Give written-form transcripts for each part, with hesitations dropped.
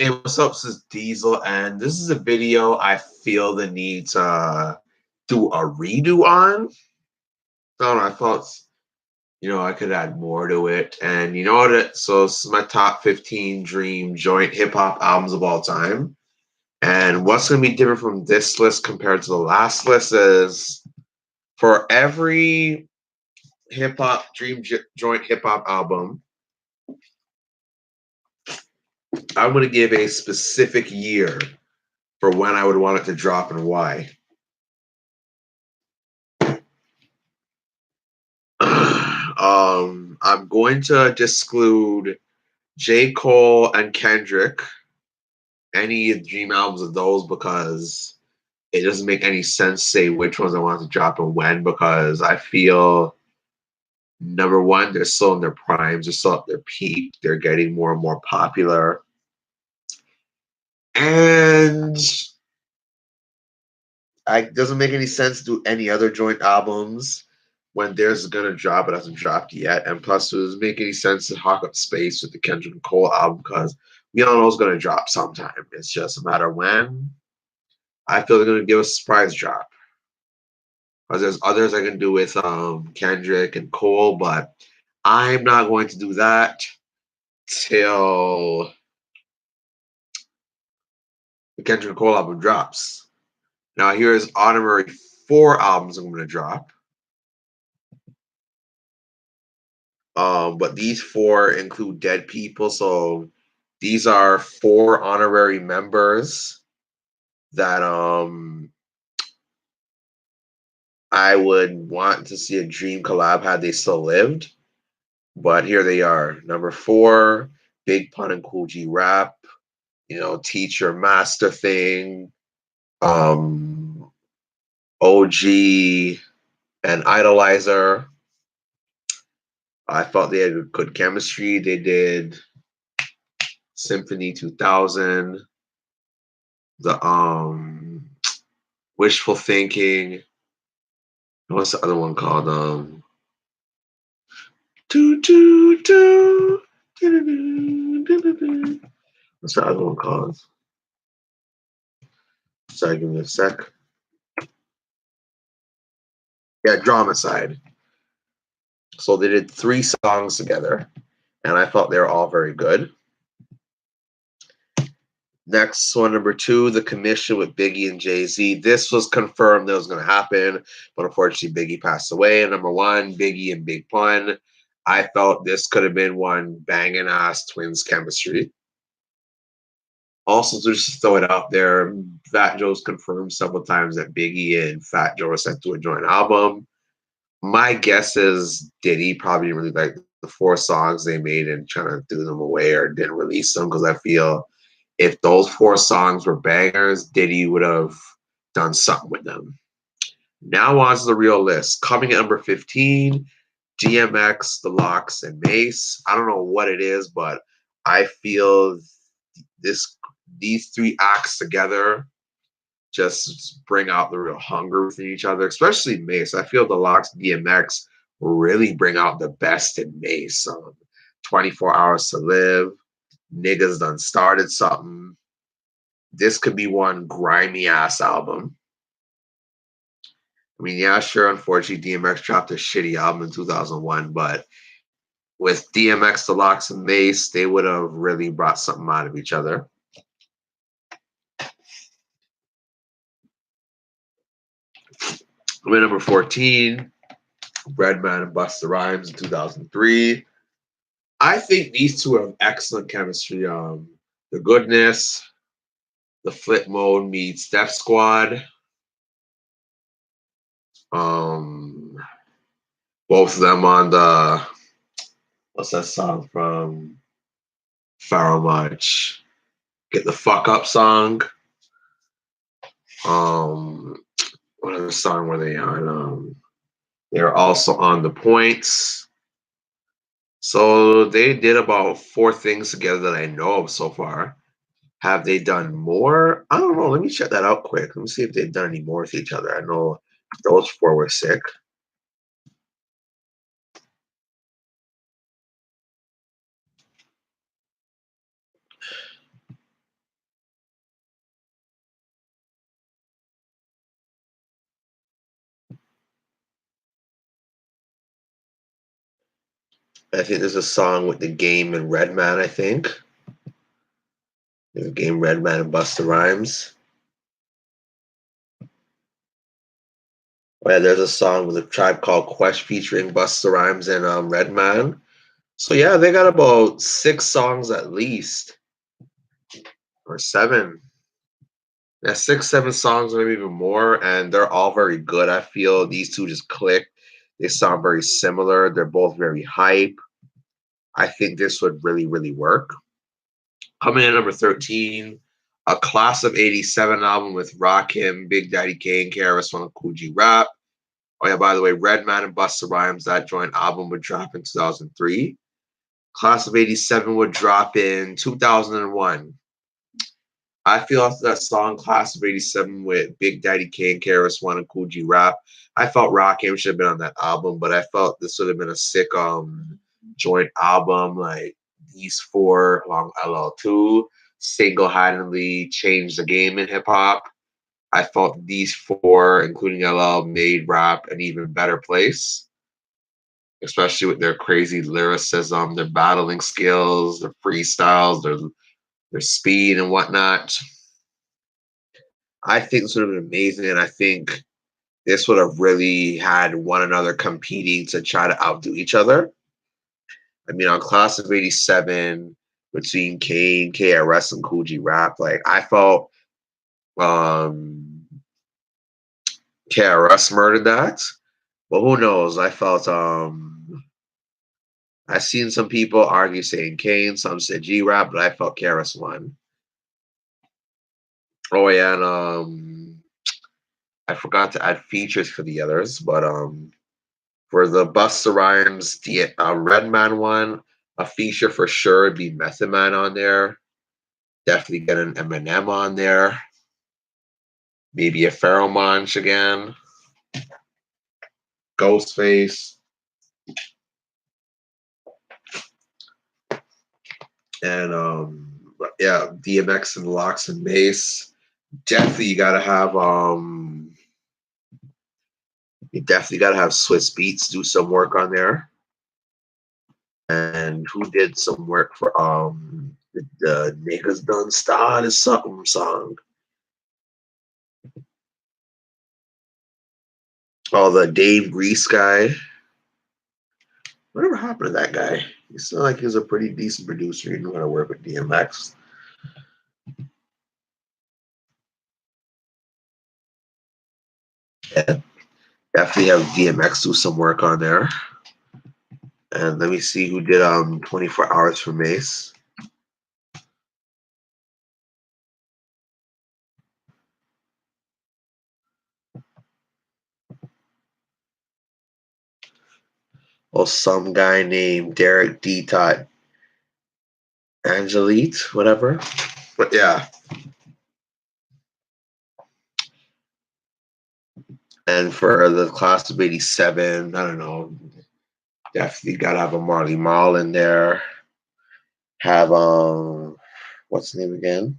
Hey, what's up? This is Diesel, and this is a video I feel the need to do a redo on. I don't know, I thought, I could add more to it. And you know what? So this is my top 15 dream joint hip hop albums of all time. And what's going to be different from this list compared to the last list is for every hip hop joint hip hop album, I'm going to give a specific year for when I would want it to drop and why. I'm going to exclude J. Cole and Kendrick, any dream albums of those, because it doesn't make any sense to say which ones I want to drop and when, because I feel number one, they're still in their primes, they're still at their peak, they're getting more and more popular. And it doesn't make any sense to do any other joint albums when theirs is gonna drop. It hasn't dropped yet, and plus, it doesn't make any sense to hawk up space with the Kendrick Cole album because we all know it's gonna drop sometime. It's just a matter of when. I feel they're gonna give a surprise drop. Because there's others I can do with Kendrick and Cole, but I'm not going to do that till the Kendrick Cole album drops. Now here's honorary 4 albums I'm gonna drop. But these 4 include dead people. So these are 4 honorary members that I would want to see a dream collab had they still lived. But here they are. Number 4, Big Pun and Cool G Rap. Teacher Master Thing. OG and Idolizer. I felt they had good chemistry. They did Symphony 2000, the Wishful Thinking. What's the other one called? What's the other one called? Sorry, give me a sec. Yeah, Dramacide. So they did 3 songs together, and I thought they were all very good. Next one, number 2, The Commission with Biggie and Jay-Z. This was confirmed that was going to happen, but unfortunately Biggie passed away. And number 1, Biggie and Big Pun. I felt this could have been one banging ass twins chemistry. Also, to just throw it out there, Fat Joe's confirmed several times that Biggie and Fat Joe are set to a joint album. My guess is Diddy probably really liked the 4 songs they made and trying to threw them away or didn't release them, because I feel if those 4 songs were bangers, Diddy would have done something with them. Now on to the real list. Coming at number 15, DMX, The Lox, and Mace. I don't know what it is, but I feel these 3 acts together just bring out the real hunger within each other, especially Mace. I feel The Lox, DMX really bring out the best in Mace. 24 Hours to Live, Niggas Done Started Something. This could be one grimy ass album. I mean, yeah, sure, unfortunately, DMX dropped a shitty album in 2001, but with DMX, The Lox, and Mace, they would have really brought something out of each other. Number 14, Redman and Busta Rhymes in 2003. I think these two have excellent chemistry. The Goodness, the Flip Mode meets Def Squad. Both of them on the, what's that song from Pharaoh March? Get the Fuck Up song. What other song were they on? They were also on The Points. So they did about 4 things together that I know of so far. Have they done more? I don't know. Let me check that out quick. Let me see if they've done any more with each other. I know those 4 were sick. I think there's a song with the Game and Redman. I think there's a Game, Redman, and Busta Rhymes. Oh, yeah, there's a song with a Tribe Called Quest featuring Busta Rhymes and Redman. So yeah, they got about 6 songs at least, or 7. Yeah, 6, 7 songs, maybe even more, and they're all very good. I feel these two just click. They sound very similar. They're both very hype. I think this would really, really work. Coming in at number 13, a class of '87 album with Rakim, Big Daddy Kane, KRS-One, and Cool G Rap. Oh yeah, by the way, Redman and Busta Rhymes, that joint album would drop in 2003. Class of '87 would drop in 2001. I feel after that song, Class of '87 with Big Daddy Kane, KRS-One, and Cool G Rap, I felt Rakim should have been on that album, but I felt this would have been a sick joint album. Like these four along LL2 single-handedly changed the game in hip hop. I felt these four, including LL, made rap an even better place, especially with their crazy lyricism, their battling skills, their freestyles, their speed and whatnot. I think this would have been amazing, and I think this would have really had one another competing to try to outdo each other. I mean, on Class of '87, between Kane, KRS, and Cool G Rap, like I felt um, KRS murdered that, but who knows? I felt I've seen some people argue saying Kane, some said G Rap, but I felt KRS won. Oh yeah, and I forgot to add features for the others, but for the Busta Rhymes, the Redman one, a feature for sure would be Method Man on there. Definitely get an Eminem on there. Maybe a Pharaoh Monch again. Ghostface. And yeah, DMX and Locks and Bass. Definitely you definitely gotta have Swiss Beats do some work on there. And who did some work for the Niggas Done Started Something song. Oh, the Dave Grease guy. Whatever happened to that guy? He seemed like he was a pretty decent producer. He knew how to work with DMX. Yeah, definitely have DMX do some work on there. And let me see who did 24 Hours for Mace. Oh, some guy named Derek D. Tot Angelite, whatever. But yeah. And for the class of '87, I don't know. Definitely gotta have a Marley Marl in there. Have what's the name again?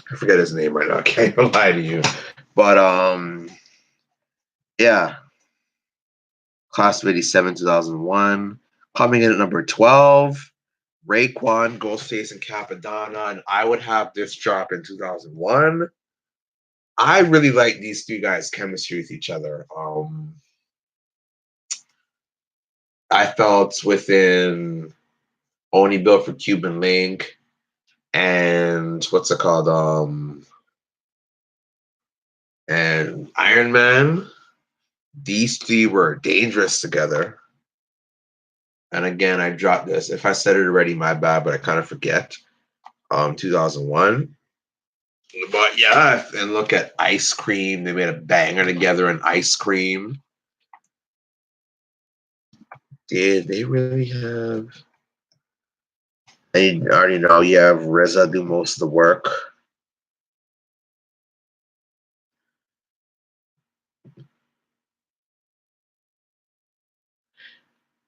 I forget his name right now. I can't even lie to you. But yeah. Class of '87, 2001. Coming in at number 12, Raekwon, Ghostface, and Capadonna. And I would have this drop in 2001. I really like these three guys' chemistry with each other. I felt within Only Built for Cuban Link and what's it called? And Iron Man. These three were dangerous together. And again, I dropped this. If I said it already, my bad, but I kind of forget. 2001. But yeah, and look at Ice Cream. They made a banger together in Ice Cream. Did they really have? I already know you have RZA do most of the work.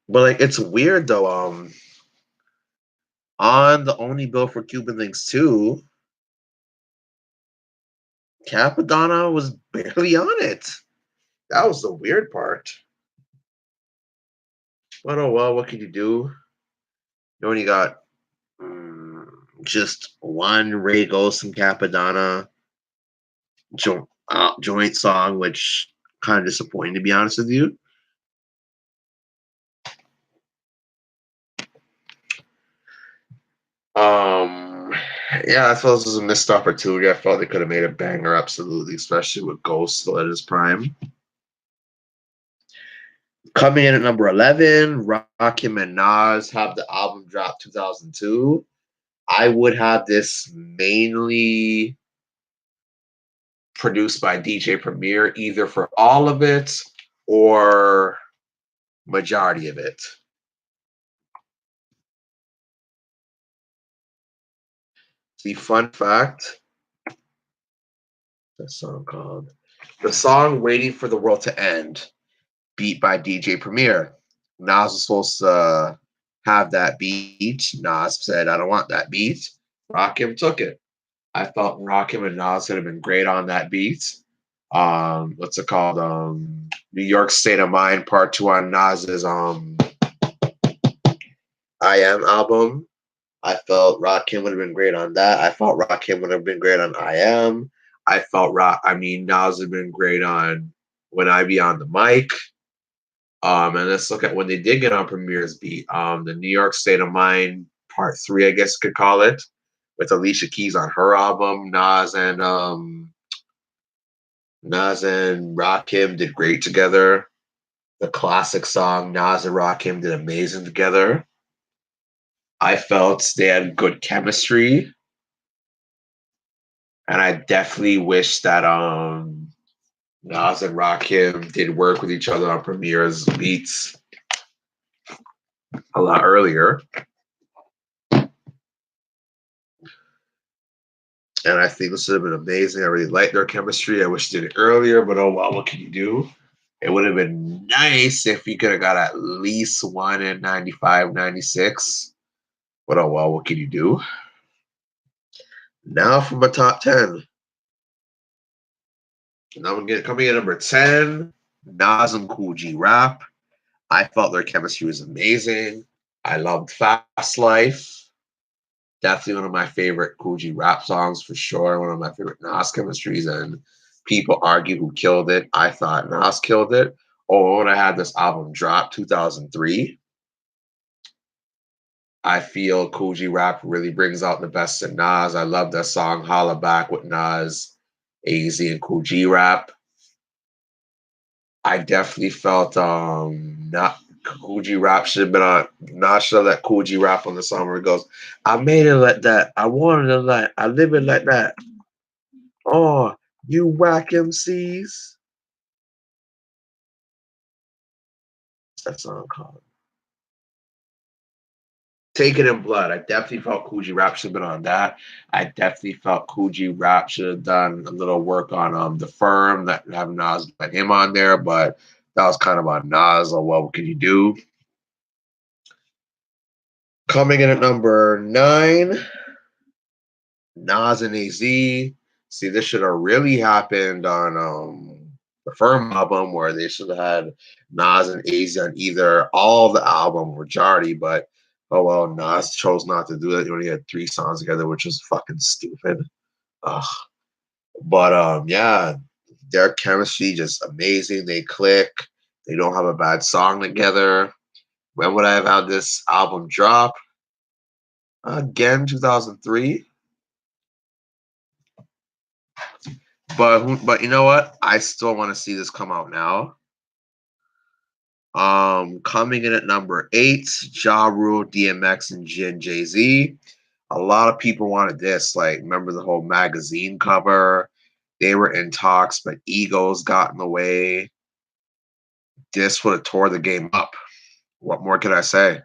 But like it's weird though. On the Only Bill for Cuban Links 2, Capadonna was barely on it. That was the weird part. But oh well, what can you do? You only got mm, just one Ray Ghost and Capadonna joint song, which kind of disappointing to be honest with you. Um, yeah, I felt this was a missed opportunity. I felt they could have made a banger, absolutely, especially with Ghost still at his prime. Coming in at number 11, Rakim and Nas have the album drop 2002. I would have this mainly produced by DJ Premier, either for all of it or majority of it. The fun fact, that song called the song "Waiting for the World to End," beat by DJ Premier. Nas was supposed to have that beat. Nas said, "I don't want that beat." Rakim took it. I thought Rakim and Nas would have been great on that beat. What's it called? New York State of Mind Part Two on Nas's I Am album. I felt Rakim would have been great on that. I felt Rakim would have been great on I Am. I felt Nas would have been great on When I Be on the Mic. And let's look at when they did get on Premier's beat. The New York State of Mind Part Three, I guess you could call it, with Alicia Keys on her album. Nas and Rakim did great together. The classic song Nas and Rakim did amazing together. I felt they had good chemistry, and I definitely wish that Nas and Rakim did work with each other on Premier's beats a lot earlier. And I think this would have been amazing. I really like their chemistry. I wish they did it earlier, but oh well, what can you do? It would have been nice if we could have got at least one in 95, 96. But oh well, what can you do? Now for my top 10. Now we're coming in number 10, Nas and Cool G Rap. I felt their chemistry was amazing. I loved Fast Life. Definitely one of my favorite Cool G Rap songs for sure. One of my favorite Nas chemistries. And people argue who killed it. I thought Nas killed it. Oh, when I had this album drop 2003, I feel Cool G Rap really brings out the best in Nas. I love that song Holla Back with Nas, AZ, and Cool G Rap. I definitely felt not Cool G Rap should have been on, not should have let Cool G Rap on the song where it goes, I made it like that. I wanted it like I live it like that. Oh, you whack MCs. What's that song called? Take It in Blood. I definitely felt Cool G Rap should have been on that. I definitely felt Cool G Rap should have done a little work on The Firm, that having Nas put him on there, but that was kind of on Nas. Oh, well, what can you do? Coming in at number 9, Nas and AZ. See, this should have really happened on the Firm album, where they should have had Nas and AZ on either all the album majority, but oh well, Nas chose not to do that. He only had 3 songs together, which was fucking stupid. Ugh. But yeah, their chemistry just amazing. They click. They don't have a bad song together. When would I have had this album drop? Again, 2003. But you know what? I still want to see this come out now. Coming in at number 8, Ja Rule, DMX, and Jay Z. A lot of people wanted this. Like, remember the whole magazine cover? They were in talks, but egos got in the way. This would have tore the game up. What more could I say?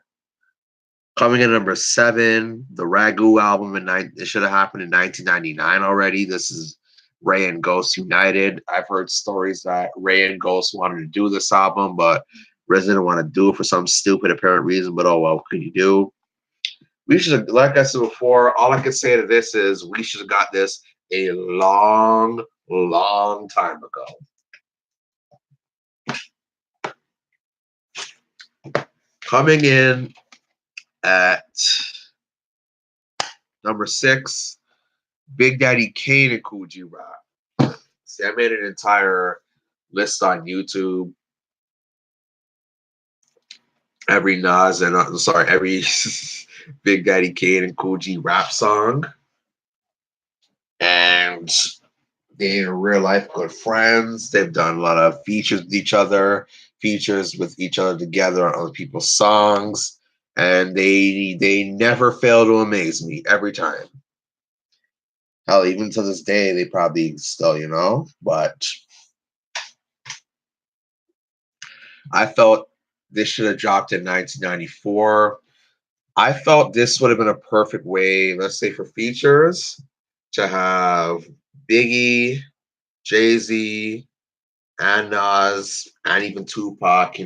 Coming in number 7, the Ragu album it should have happened in 1999 already. This is Ray and Ghost United. I've heard stories that Ray and Ghost wanted to do this album, but Riz didn't want to do it for some stupid apparent reason. But oh well, what can you do? We should have, like I said before, all I can say to this is we should have got this a long, long time ago. Coming in at number 6, Big Daddy Kane and Coogee Rap. See, I made an entire list on YouTube. Every Nas and every Big Daddy Kane and Coogee rap song, and they in real life good friends. They've done a lot of features with each other, features with each other together on other people's songs, and they never fail to amaze me every time. Hell, even to this day, they probably still, but I felt this should have dropped in 1994. I felt this would have been a perfect way, let's say for features, to have Biggie, Jay-Z, and Nas, and even Tupac.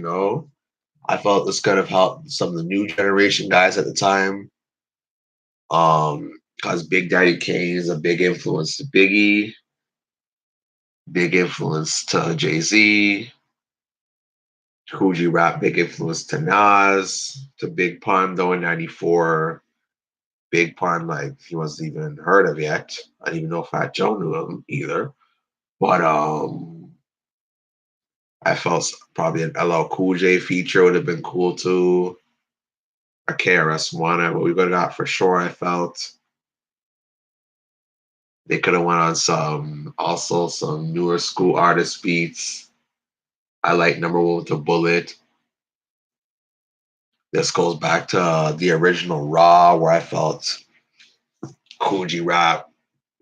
I felt this could have helped some of the new generation guys at the time. Because Big Daddy Kane is a big influence to Biggie, big influence to Jay-Z, Coogee Rap, big influence to Nas, to Big Pun, though in 94. Big Pun, like he wasn't even heard of yet. I didn't even know Fat Joe knew him either. But I felt probably an LL Cool J feature would have been cool too. A KRS-One, what we would have got for sure. I felt they could have went on some newer school artist beats. I like number one with the Bullet. This goes back to the original Raw, where I felt Coogee Rap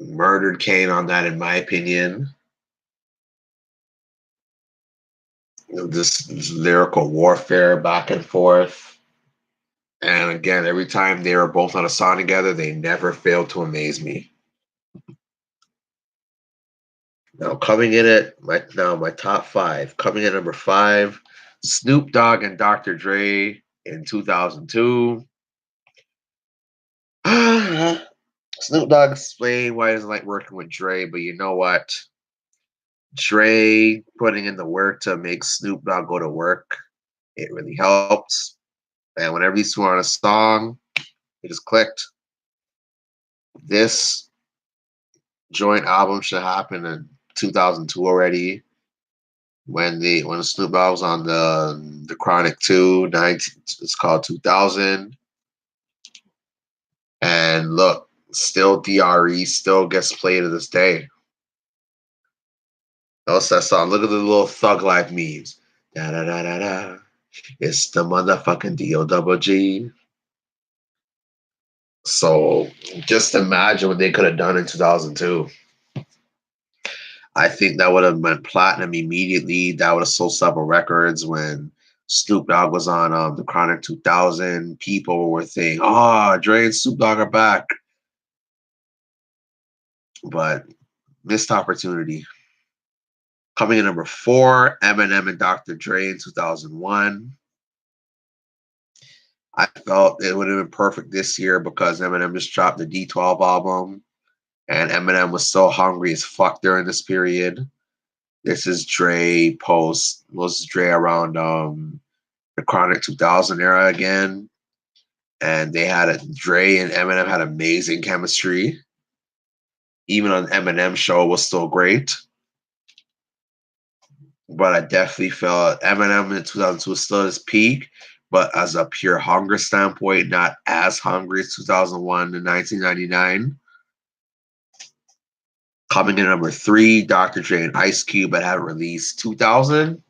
murdered Kane on that, in my opinion. This lyrical warfare back and forth. And again, every time they were both on a song together, they never failed to amaze me. Now coming in at my top 5. Coming in number 5, Snoop Dogg and Dr. Dre in 2002. Snoop Dogg explained why he doesn't like working with Dre, but you know what? Dre putting in the work to make Snoop Dogg go to work, it really helped. And whenever he's on a song, it just clicked. This joint album should happen in 2002 already. When Snoop Dogg was on the Chronic 2, it's called 2000. And look, still DRE still gets played to this day. What's that song? Look at the little Thug Life memes. Da da da da da. It's the motherfucking D-O-double-G. So just imagine what they could have done in 2002. I think that would have been platinum immediately. That would have sold several records. When Snoop Dogg was on the Chronic 2000, people were saying, "Oh, Dre and Snoop Dogg are back," but missed opportunity. Coming in number 4, Eminem and Dr. Dre in 2001. I felt it would have been perfect this year because Eminem just dropped the D12 album, and Eminem was so hungry as fuck during this period. This is Dre was Dre around the Chronic 2000 era again, and Dre and Eminem had amazing chemistry. Even on Eminem show was still great, but I definitely felt Eminem in 2002 was still at his peak, but as a pure hunger standpoint, not as hungry as 2001 to 1999. Coming in number 3, Dr. Dre and Ice Cube had released 2000.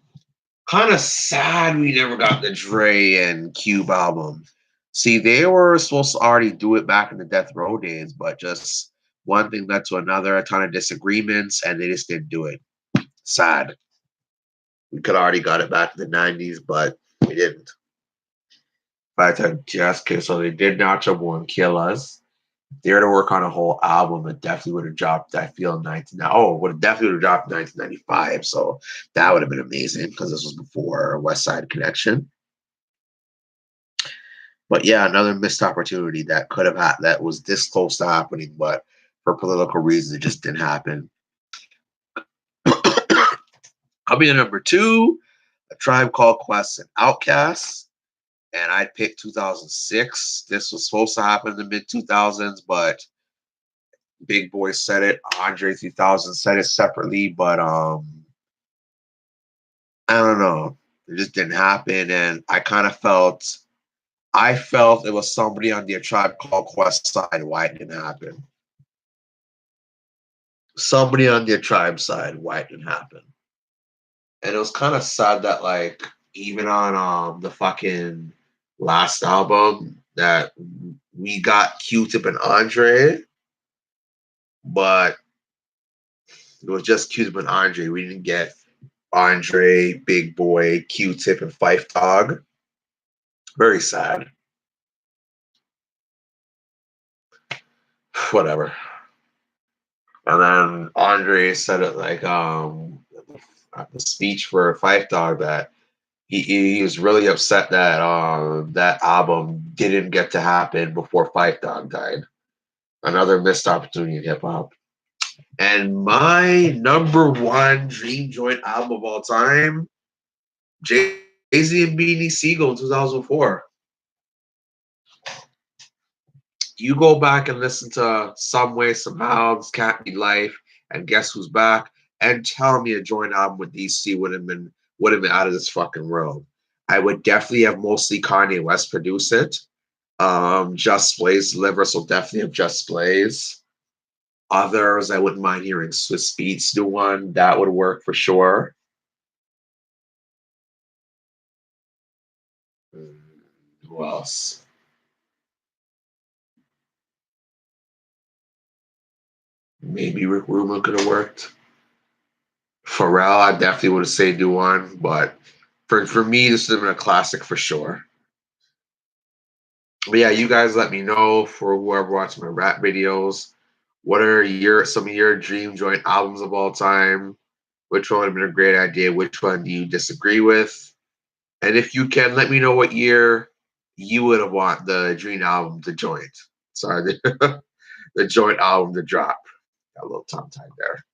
Kind of sad we never got the Dre and Cube album. See, they were supposed to already do it back in the Death Row days, but just one thing led to another, a ton of disagreements, and they just didn't do it. Sad. We could already got it back in the 90s, but we didn't. But so they did Nacho Boy and Kill Us. They were to work on a whole album, it definitely would have dropped, I feel, definitely would have dropped in 1995. So that would have been amazing because this was before West Side Connection. But yeah, another missed opportunity that could have that was this close to happening, but for political reasons, it just didn't happen. Coming in number 2, A Tribe Called Quest and Outkast. and I picked 2006. This was supposed to happen in the mid 2000s, but Big Boy said it. Andre 3000 said it separately, but I don't know. It just didn't happen, and I felt it was somebody on the Tribe Called Quest side why it didn't happen. Somebody on the Tribe side why it didn't happen, and it was kind of sad that like even on the fucking last album that we got Q-Tip and Andre, but it was just Q-Tip and Andre. We didn't get Andre, Big Boy, Q-Tip, and Fife Dog. Very sad. Whatever. And then Andre said it like at the speech for Fife Dog that he was really upset that that album didn't get to happen before Fife Dog died. Another missed opportunity in hip hop. And my number one dream joint album of all time, Jay Z and Beanie Siegel in 2004. You go back and listen to Some Way, Somehow, This Can't Be Life, and Guess Who's Back, and tell me a joint album with DC would have been out of this fucking world. I would definitely have mostly Kanye West produce it. Just Blaze Livers will definitely have Just Blaze. Others, I wouldn't mind hearing Swiss Beats do one. That would work for sure. Who else? Maybe Rick Rubin could have worked. Pharrell, I definitely would have said do one, but for me, this would have been a classic for sure. But yeah, you guys let me know for whoever watching my rap videos. What are some of your dream joint albums of all time? Which one would have been a great idea? Which one do you disagree with? And if you can, let me know what year you would have want the dream album to joint. Sorry, the joint album to drop. Got a little tongue tied there.